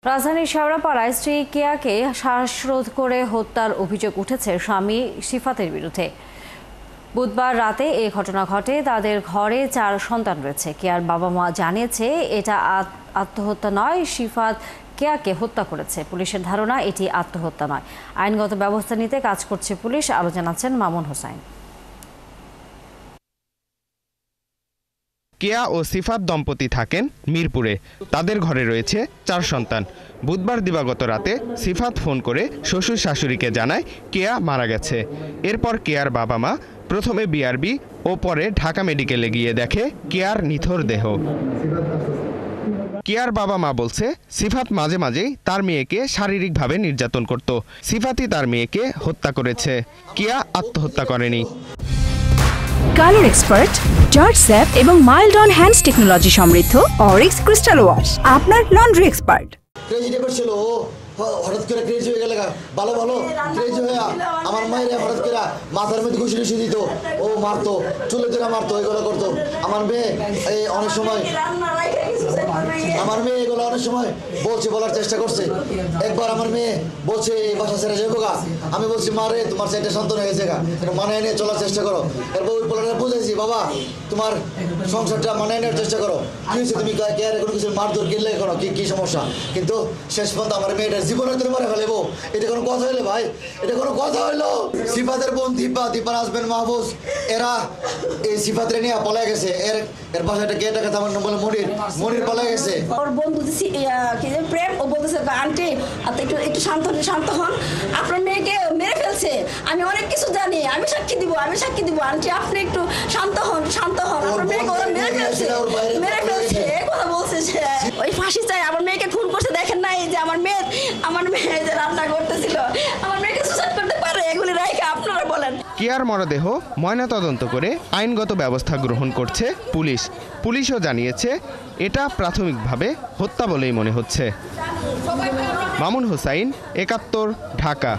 রাজধানীর শেওড়াপাড়ায় স্ত্রী কেয়াকে শ্বাসরোধ করে হত্যার অভিযোগ উঠেছে স্বামী সিফাতের বিরুদ্ধে। বুধবার রাতে এই ঘটনা ঘটে। তাদের ঘরে 4 সন্তান রয়েছে। কেয়ার বাবা মা জানিয়েছে এটা আত্মহত্যা নয়, সিফাত কেয়াকে হত্যা করেছে। পুলিশের ধারণা এটি আত্মহত্যা নয়। আইনগত ব্যবস্থা নিতে কাজ করছে পুলিশ, আরও জানাচ্ছেন মামুন হোসাইন। কেয়া ও সিফাত দম্পতি থাকেন মিরপুরে। তাদের ঘরে রয়েছে 4 সন্তান। বুধবার দিবাগত রাতে সিফাত ফোন করে শ্বশুর শাশুড়িকে জানায় কেয়া মারা গেছে। এরপর কেয়ার বাবা মা প্রথমে বিআরবি ও পরে ঢাকা মেডিকেলে গিয়ে দেখে কেয়ার নিথর দেহ। কেয়ার বাবা মা বলছে সিফাত মাঝে মাঝেই তার মেয়েকে শারীরিকভাবে নির্যাতন করত। সিফাতই তার মেয়েকে হত্যা করেছে, কেয়া আত্মহত্যা করেনি। কালার এক্সপার্ট, জর্জ স্যাপ এবং মাইল্ড অন হ্যান্ডস টেকনোলজি সমৃদ্ধ অরিক্স ক্রিস্টাল ওয়াশ আপনার লন্ড্রি এক্সপার্ট। ক্রেজি করছিল ও হঠাৎ করে ক্রেজি হয়ে গেল, ভালো ভালো ক্রেজি হয়ে আমার মায়ের হঠাৎ করে মাথার মধ্যে ঘুষি ঘুষি দিত, ও মারতো, চুলে ধরে মারতো, এগুলো করতো। আমার মেয়ে এই অনেক সময় বলছে, বলার চেষ্টা করছে। একবার আমার মেয়ে বলছে এই বাসা ছেড়ে যাবো গা। আমি বলছি মা রে, তোমার 4টে সন্তান হয়ে গেছে গা, মানায় নিয়ে চলার চেষ্টা করো। এরপর ওই পোলাটা বুঝেছি, বাবা তোমার সংসারটা মানায় নেওয়ার চেষ্টা করো। কি হয়েছে, তুমি কেয়ারে কোনো কিছু মারধর কিনলে করো, কি সমস্যা? কিন্তু শেষ পর্যন্ত আমার মেয়েটার জীবনের তোর মারে ফেলেবো। এটা কোনো কথা হইলো ভাই? এটা কোনো কথা হইলো? সিফাতের বোন দীপার হাজবেন্ড মাহবুজ, এরা এই সিফাতরে নিয়ে পলায় গেছে। এর পাশে একটা গেট আছে, আমার নাম বলে মনির পলায় গেছে। ওর বন্ধু প্রেম, ও বলতেছে আন্টি একটু শান্ত হন, আপনার মেয়েকে মেরে ফেলছে, আমি অনেক কিছু জানি, আমি সাক্ষী দিব আন্টি, আপনি একটু শান্ত হন, আপনার মেয়েকে ওরা মেরে ফেলছে কথা বলছে সে। ওই ফাঁসি চাই, আমার মেয়েকে খুন করছে, দেখেন নাই যে আমার মেয়ে যে রান্না করতেছিল, আমার মেয়েকে সুসাইড করতে পারে? এগুলি রাইখে আপনারা বলেন। কেয়ার মরদেহ ময়নাতদন্ত করে আইনগত ব্যবস্থা গ্রহণ করছে পুলিশ। পুলিশও জানিয়েছে এটা প্রাথমিকভাবে হত্যা বলেই মনে হচ্ছে। মামুন হোসাইন, ৭১, ঢাকা।